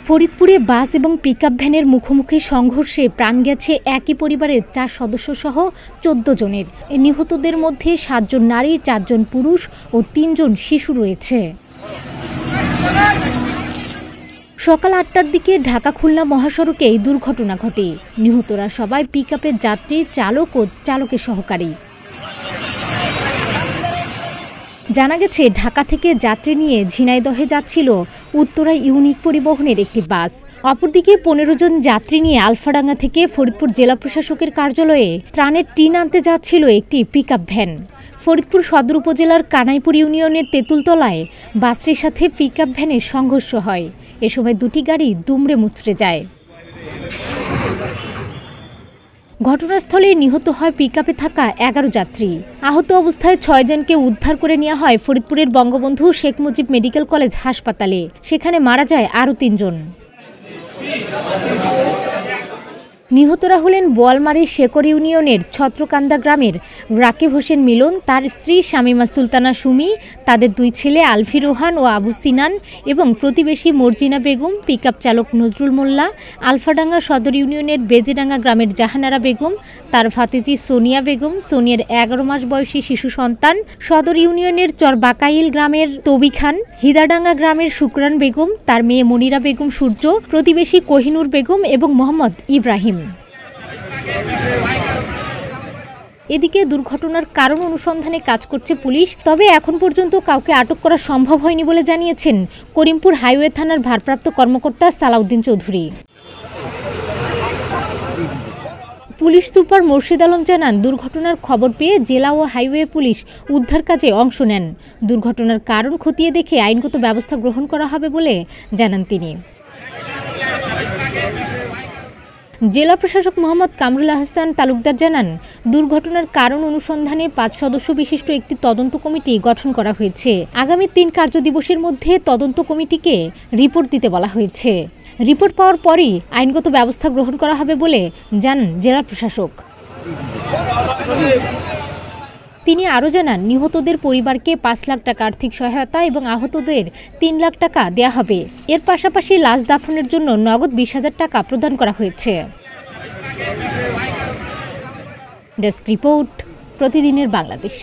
ফরিদপুরে বাস এবং পিকআপ ভ্যানের মুখোমুখি সংঘর্ষে প্রাণ গেছে একই পরিবারের 4 সদস্য সহ 14 জনের। নিহতদের মধ্যে 7 জন নারী, 4 জন পুরুষ ও 3 জন শিশু রয়েছে। সকাল 8টার দিকে ঢাকা-খুলনা মহাসড়কে এই দুর্ঘটনা ঘটে। নিহতরা সবাই পিকআপের যাত্রী, চালক ও চালকের সহকারী। জানা গেছে, ঢাকা থেকে যাত্রী নিয়ে ঝিনাইদহে যাচ্ছিল উত্তরা ইউনিক পরিবহনের একটি বাস। অপরদিকে 15 জন যাত্রী নিয়ে আলফাডাঙ্গা থেকে ফরিদপুর জেলা প্রশাসকের কার্যালয়ে ত্রাণের টিন আনতে যাচ্ছিল একটি পিকআপ ভ্যান। ফরিদপুর সদর উপজেলার কানাইপুর ইউনিয়নের তেঁতুলতলায় বাসের সাথে পিকআপ ভ্যানের সংঘর্ষ হয়। এ সময় দুটি গাড়ি দুমড়ে মুচড়ে যায়। ঘটনাস্থলে নিহত হয় পিকআপে থাকা 11 যাত্রী। আহত অবস্থায় 6 জনকে উদ্ধার করে নেওয়া হয় ফরিদপুরের বঙ্গবন্ধু শেখ মুজিব মেডিকেল কলেজ হাসপাতালে। সেখানে মারা যায় আরও 3 জন। নিহতরা হলেন বোয়ালমারীর শেকর ইউনিয়নের ছত্রকান্দা গ্রামের রাকিব হোসেন মিলন, তার স্ত্রী শামিমা সুলতানা সুমি, তাদের 2 ছেলে আলফি রোহান ও আবু সিনান এবং প্রতিবেশী মর্জিনা বেগম, পিকআপ চালক নজরুল মোল্লা, আলফাডাঙ্গা সদর ইউনিয়নের বেজেডাঙ্গা গ্রামের জাহানারা বেগম, তার ভাতিজি সোনিয়া বেগম, সোনিয়ার 11 মাস বয়সী শিশু সন্তান, সদর ইউনিয়নের চরবাকাইল গ্রামের তবি খান, হিদাডাঙ্গা গ্রামের শুকরান বেগম, তার মেয়ে মনিরা বেগম সূর্য, প্রতিবেশী কোহিনুর বেগম এবং মোহাম্মদ ইব্রাহিম। এদিকে দুর্ঘটনার কারণ অনুসন্ধানে কাজ করছে পুলিশ। তবে এখন পর্যন্ত কাউকে আটক করা সম্ভব হয়নি বলে জানিয়েছেন করিমপুর হাইওয়ে থানার ভারপ্রাপ্ত কর্মকর্তা সালাউদ্দিন চৌধুরী। পুলিশ সুপার মোর্শেদ আলম জানান, দুর্ঘটনার খবর পেয়ে জেলা ও হাইওয়ে পুলিশ উদ্ধার কাজে অংশ নেন। দুর্ঘটনার কারণ খতিয়ে দেখে আইনগত ব্যবস্থা গ্রহণ করা হবে বলে জানান তিনি। জেলা প্রশাসক মোহাম্মদ কামরুল আহসান তালুকদার জানান, দুর্ঘটনার কারণ অনুসন্ধানে 5 সদস্য বিশিষ্ট একটি তদন্ত কমিটি গঠন করা হয়েছে। আগামী 3 কার্যদিবসের মধ্যে তদন্ত কমিটিকে রিপোর্ট দিতে বলা হয়েছে। রিপোর্ট পাওয়ার পরই আইনগত ব্যবস্থা গ্রহণ করা হবে বলে জানান জেলা প্রশাসক। তিনি আরও জানান, নিহতদের পরিবারকে 5 লাখ টাকা আর্থিক সহায়তা এবং আহতদের 3 লাখ টাকা দেয়া হবে। এর পাশাপাশি লাশ দাফনের জন্য নগদ 20,000 টাকা প্রদান করা হয়েছে। ডেস্ক রিপোর্ট, প্রতিদিনের বাংলাদেশ।